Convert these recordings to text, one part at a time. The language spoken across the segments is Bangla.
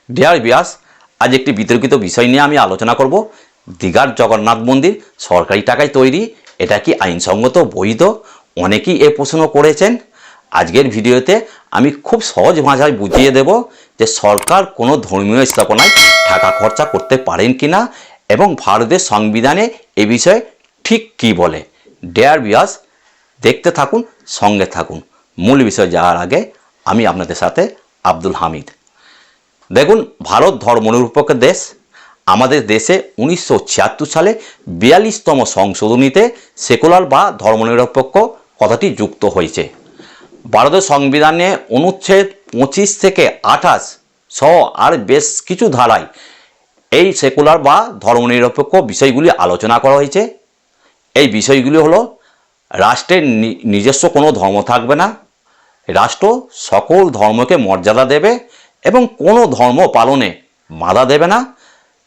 ডিয়ার ভিউয়ার্স, আজ একটি বিতর্কিত বিষয় নিয়ে আমি আলোচনা করব। দীঘার জগন্নাথ মন্দির সরকারি টাকায় তৈরি, এটা কি আইনসঙ্গত বৈধ? অনেকেই এ প্রশ্ন করেছেন। আজকের ভিডিওতে আমি খুব সহজ ভাষায় বুঝিয়ে দেব যে সরকার কোনো ধর্মীয় স্থাপনায় টাকা খরচা করতে পারেন কিনা এবং ভারতের সংবিধানে এ বিষয়ে ঠিক কী বলে। ডিয়ার ভিউয়ার্স, দেখতে থাকুন, সঙ্গে থাকুন। মূল বিষয় যাওয়ার আগে আমি আপনাদের সাথে আব্দুল হামিদ। দেখুন, ভারত ধর্মনিরপেক্ষ দেশ। আমাদের দেশে 1976 সালে 42তম সংশোধনীতে সেকুলার বা ধর্মনিরপেক্ষ কথাটি যুক্ত হয়েছে। ভারতের সংবিধানে অনুচ্ছেদ 25 থেকে 28 সহ আর বেশ কিছু ধারায় এই সেকুলার বা ধর্মনিরপেক্ষ বিষয়গুলি আলোচনা করা হয়েছে। এই বিষয়গুলি হলো, রাষ্ট্রের নিজস্ব কোনো ধর্ম থাকবে না, রাষ্ট্র সকল ধর্মকে মর্যাদা দেবে এবং কোনো ধর্ম পালনে বাধা দেবে না,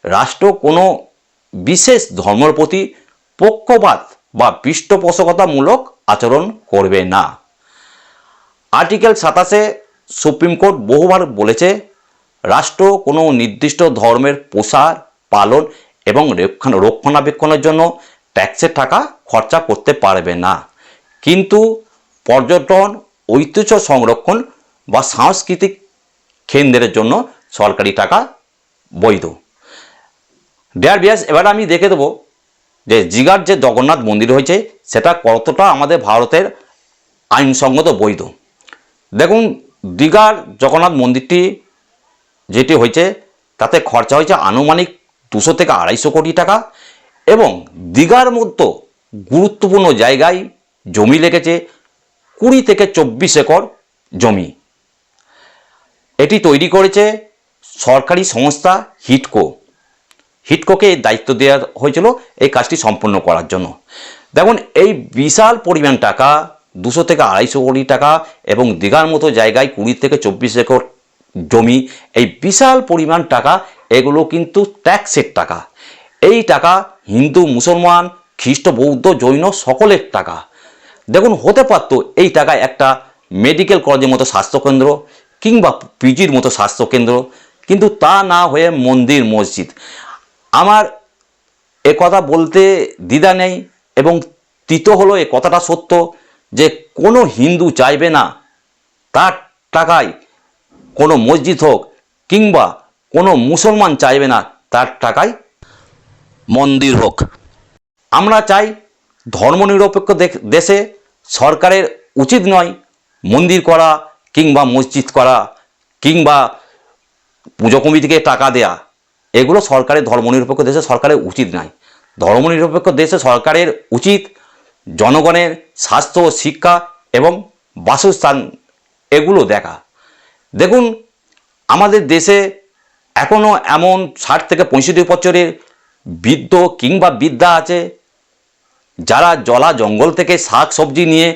রাষ্ট্র কোনো বিশেষ ধর্মের প্রতি পক্ষপাত বা পৃষ্ঠপোষকতামূলক আচরণ করবে না। আর্টিকেল 27-এ সুপ্রিম কোর্ট বহুবার বলেছে, রাষ্ট্র কোনো নির্দিষ্ট ধর্মের প্রসার, পালন এবং রক্ষণাবেক্ষণের জন্য ট্যাক্সের টাকা খরচা করতে পারবে না, কিন্তু পর্যটন, ঐতিহ্য সংরক্ষণ বা সাংস্কৃতিক কেন্দ্রের জন্য সরকারি টাকা বৈধ। ডিয়ার ভিউয়ার্স, এবার আমি দেখে দেবো যে দীঘার যে জগন্নাথ মন্দির হয়েছে সেটা কতটা আমাদের ভারতের আইনসঙ্গত বৈধ। দেখুন, দীঘার জগন্নাথ মন্দিরটি যেটি হয়েছে তাতে খরচা হয়েছে আনুমানিক 200 থেকে 250 কোটি টাকা এবং দীঘার মতো গুরুত্বপূর্ণ জায়গায় জমি লেগেছে 20 থেকে 24 একর জমি। এটি তৈরি করেছে সরকারি সংস্থা হিটকোকে দায়িত্ব দেওয়া হয়েছিল এই কাজটি সম্পন্ন করার জন্য। দেখুন, এই বিশাল পরিমাণ টাকা, 200 থেকে 250 কোটি টাকা এবং দীঘার মতো জায়গায় 20 থেকে 24 একর জমি, এই বিশাল পরিমাণ টাকা, এগুলো কিন্তু ট্যাক্সের টাকা। এই টাকা হিন্দু, মুসলমান, খ্রিস্ট, বৌদ্ধ, জৈন সকলের টাকা। দেখুন, হতে পারত এই টাকায় একটা মেডিকেল কলেজের মতো স্বাস্থ্যকেন্দ্র কিংবা পিজির মতো স্বাস্থ্যকেন্দ্র, কিন্তু তা না হয়ে মন্দির, মসজিদ। আমার এ কথা বলতে দ্বিধা নেই এবং তৃতীয় হলো, এ কথাটা সত্য যে কোনো হিন্দু চাইবে না তার টাকায় কোনো মসজিদ হোক কিংবা কোনো মুসলমান চাইবে না তার টাকায় মন্দির হোক। আমরা চাই ধর্মনিরপেক্ষ দেশে সরকারের উচিত নয় মন্দির করা কিংবা মসজিদ করা কিংবা পুজো কমিটিকে টাকা দেয়া। এগুলো সরকারের, ধর্মনিরপেক্ষ দেশে সরকারের উচিত নয়। ধর্মনিরপেক্ষ দেশে সরকারের উচিত জনগণের স্বাস্থ্য, শিক্ষা এবং বাসস্থান এগুলো দেখা। দেখুন, আমাদের দেশে এখনও এমন 60 থেকে 65 বছরের বৃদ্ধ কিংবা বৃদ্ধা আছে যারা জলা জঙ্গল থেকে শাক সবজি নিয়ে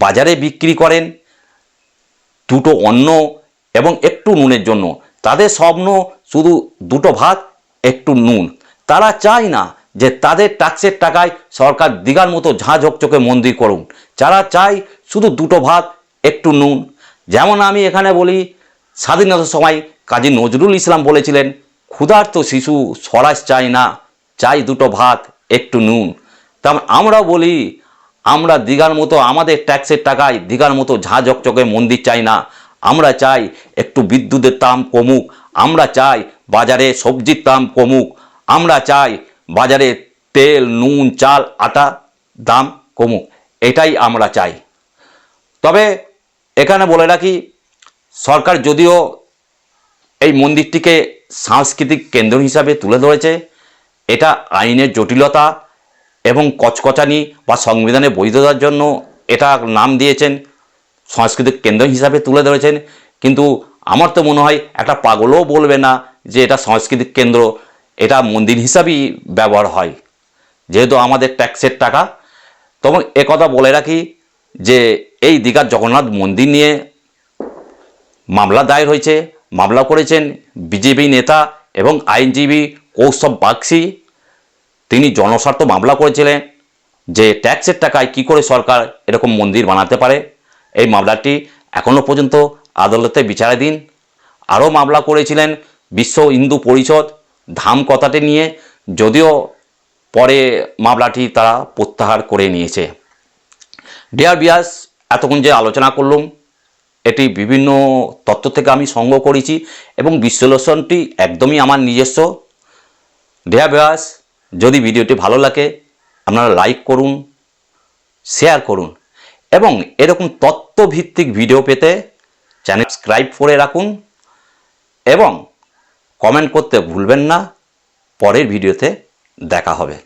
বাজারে বিক্রি করেন দুটো অন্ন এবং একটু নুনের জন্য। তাদের স্বপ্ন শুধু দুটো ভাত, একটু নুন। তারা চায় না যে তাদের ট্যাক্সের টাকায় সরকার দীঘার মতো ঝাঁ ঝকঝকে মন্দির করুন। যারা চায় শুধু দুটো ভাত, একটু নুন। যেমন আমি এখানে বলি, স্বাধীনতার সময় কাজী নজরুল ইসলাম বলেছিলেন, ক্ষুধার্ত শিশু স্বরাজ চায় না, চাই দুটো ভাত, একটু নুন। তেমন আমরা বলি, আমরা দীঘার মতো আমাদের ট্যাক্সের টাকায় দীঘার মতো ঝাঁ ঝকঝকে মন্দির চাই না। আমরা চাই একটু বিদ্যুতের দাম কমুক, আমরা চাই বাজারে সবজির দাম কমুক, আমরা চাই বাজারে তেল, নুন, চাল, আটা দাম কমুক। এটাই আমরা চাই। তবে এখানে বলে রাখি, সরকার যদিও এই মন্দিরটিকে সাংস্কৃতিক কেন্দ্র হিসাবে তুলে ধরেছে, এটা আইনের জটিলতা এবং কচকচানি বা সংবিধানে বৈধতার জন্য এটা নাম দিয়েছেন, সাংস্কৃতিক কেন্দ্র হিসাবে তুলে ধরেছেন। কিন্তু আমার তো মনে হয় একটা পাগলও বলবে না যে এটা সাংস্কৃতিক কেন্দ্র, এটা মন্দির হিসাবেই ব্যবহার হয় যেহেতু আমাদের ট্যাক্সের টাকা। তখন একথা বলে রাখি যে এই দীঘার জগন্নাথ মন্দির নিয়ে মামলা দায়ের হয়েছে। মামলা করেছেন বিজেপি নেতা এবং আইনজীবী কৌস্তব বাগচি। তিনি জনস্বার্থ মামলা করেছিলেন যে ট্যাক্সের টাকায় কি করে সরকার এরকম মন্দির বানাতে পারে। এই মামলাটি এখনও পর্যন্ত আদালতে বিচারাধীন। আরও মামলা করেছিলেন বিশ্ব হিন্দু পরিষদ ধাম কথাটি নিয়ে, যদিও পরে মামলাটি তারা প্রত্যাহার করে নিয়েছে। ডিয়ার ভিউয়ার্স, এতক্ষণ যে আলোচনা করলাম এটি বিভিন্ন তথ্য থেকে আমি সংগ্রহ করেছি এবং বিশ্লেষণটি একদমই আমার নিজস্ব। ডিয়ার ভিউয়ার্স, যদি ভিডিওটি ভালো লাগে আপনারা লাইক করুন, শেয়ার করুন এবং এরকম তথ্যভিত্তিক ভিডিও পেতে চ্যানেল সাবস্ক্রাইব করে রাখুন এবং কমেন্ট করতে ভুলবেন না। পরের ভিডিওতে দেখা হবে।